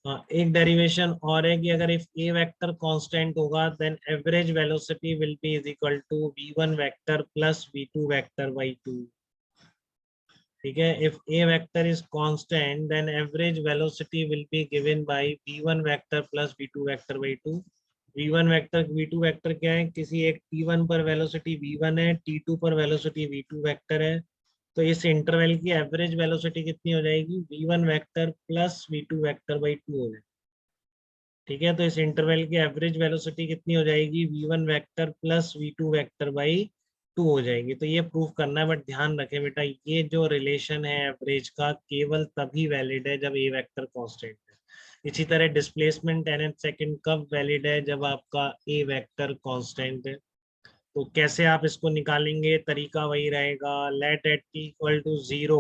हाँ, एक डेरिवेशन और है कि अगर इफ ए वेक्टर कांस्टेंट होगा then average velocity will be is equal to v1 vector plus v2 vector by 2। ठीक है, if a vector is constant then average velocity will be given by v1 vector plus v2 vector by 2। v1 vector v2 vector क्या है, किसी एक t1 पर velocity v1 है, t2 पर velocity v2 vector है, तो इस इंटरवल की एवरेज वेलोसिटी कितनी हो जाएगी, v1 vector plus v2 vector by 2 हो जाएगी। ठीक है, तो इस इंटरवल की एवरेज वेलोसिटी कितनी हो जाएगी, v1 vector plus v2 vector by 2 हो जाएगी। तो ये प्रूफ करना है, बट ध्यान रखें बेटा ये जो रिलेशन है एवरेज का केवल तभी वैलिड है जब ए वेक्टर कांस्टेंट है। इसी तरह डिस्प्लेसमेंट nth सेकंड कब वैलिड है, जब आपका ए वेक्टर कांस्टेंट है। तो कैसे आप इसको निकालेंगे, तरीका वही रहेगा, let at t equal to 0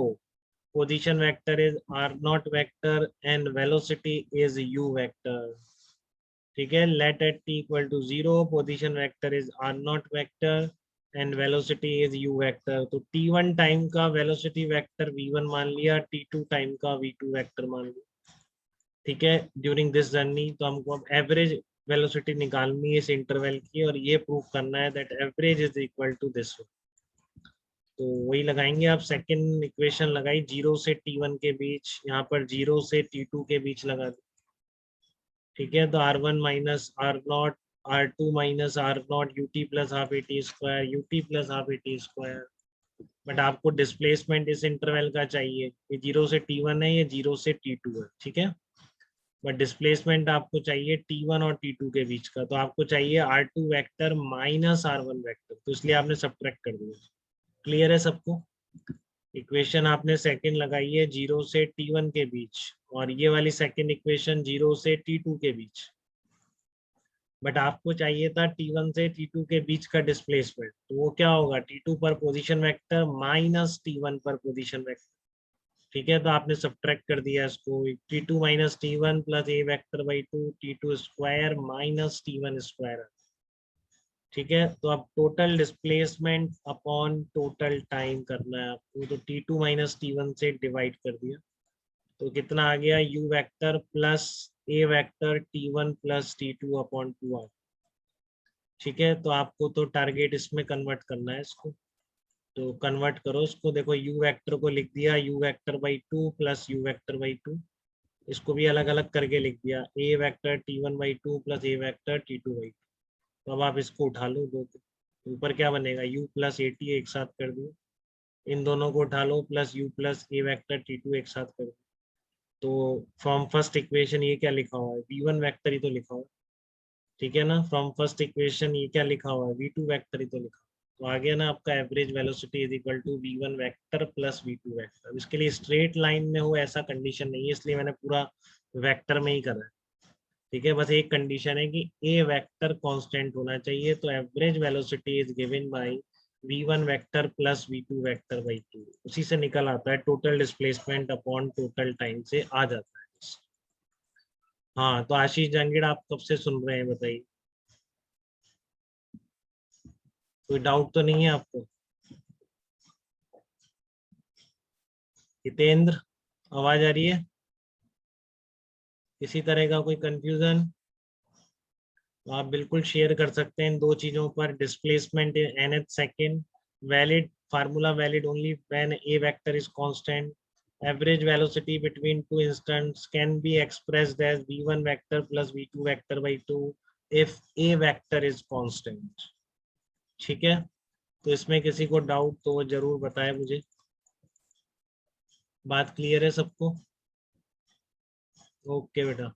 position vector is r naught vector and velocity is u vector. ठीक है, let at t equal to 0 position vector is r naught vector and velocity is u vector. तो t1 time का velocity vector v1 मान लिया, t2 time का v2 vector मान लिया। ठीक है, ड्यूरिंग दिस जर्नी तो हमको अब एवरेज वेलोसिटी निकालनी है इस इंटरवल की, और ये प्रूफ करना है that average is equal to this. तो वही लगाएंगे, आप सेकंड इक्वेशन लगाई 0 से t1 के बीच, यहाँ पर 0 से t2 के बीच लगा दी। ठीक है, तो r1 minus r naught, r2 minus r naught, u t plus half a t square, u t plus half a t square. But आपको डिस्प्लेसमेंट इस इंटरवल का चाहिए, ये 0 से t1 है, ये 0 से t2 है। ठीक है, बट डिस्प्लेसमेंट आपको चाहिए t1 और t2 के बीच का, तो आपको चाहिए r2 vector minus r1 vector, तो इसलिए आपने सब्ट्रैक्ट कर दिया। क्लियर है सबको? इक्वेशन आपने सेकंड लगाई है 0 से t1 के बीच, और ये वाली सेकंड इक्वेशन 0 से t2 के बीच। बट आपको चाहिए था t1 से t2 के बीच का डिस्प्लेसमेंट, तो वो क्या होगा, t2 पर पोजीशन वेक्टर माइनस t1 पर पोजीशन वेक्टर। ठीक है, तो आपने सब्ट्रैक्ट कर दिया इसको, t2 minus t1 plus A vector by 2 t2 square minus t1 square. ठीक है, तो अब total displacement upon total time करना है आपको, तो t2 माइनस t1 से डिवाइड कर दिया, तो कितना आ गया, u vector plus A vector t1 plus t2 upon 2 आ। ठीक है, तो आपको तो टारगेट इसमें कन्वर्ट करना है इसको, तो कन्वर्ट करो इसको। देखो u वेक्टर को लिख दिया u vector by 2 plus u vector by 2, इसको भी अलग अलग करके लिख दिया a vector t1 by 2 plus a vector t2 by 2। तो अब आप इसको उठा लो दो, तो ऊपर क्या बनेगा, u प्लस ए टी एक साथ कर दियो, इन दोनों को उठा लो, plus u plus A vector t2 एक साथ कर दो। तो फ्रॉम फर्स्ट इक्वेशन ये क्या लिखा हुआ है, v1 वेक्टर ही तो लिखा हुआ है। ठीक है ना, फ्रॉम फर्स्ट इक्वेशन ये क्या लिखा हुआ है, v2 वेक्टर ही तो लिखा हुआ है। तो आ गया ना आपका average velocity is equal to v1 vector plus v2 vector. इसके लिए स्ट्रेट लाइन में हो ऐसा कंडीशन नहीं है, इसलिए मैंने पूरा वेक्टर में ही करा है। ठीक है, बस एक कंडीशन है कि ए वेक्टर कांस्टेंट होना चाहिए, तो average velocity is given by v1 vector plus v2 vector by 2, उसी से निकल आता है total displacement upon total time से आ जाता है। हाँ, तो आशीष जंगीड़ आप कब से सुन रहे हैं बताइए, कोई डाउट तो नहीं है आपको? हितेंद्र, आवाज आ रही है? किसी तरह का कोई कंफ्यूजन? तो आप बिल्कुल शेयर कर सकते हैं इन दो चीजों पर, displacement in nth second valid, formula valid only when a vector is constant, average velocity between two instants can be expressed as v1 vector plus v2 vector by 2 if a vector is constant। ठीक है, तो इसमें किसी को doubt तो वो जरूर बताए मुझे। बात क्लियर है सबको? ओके बेटा।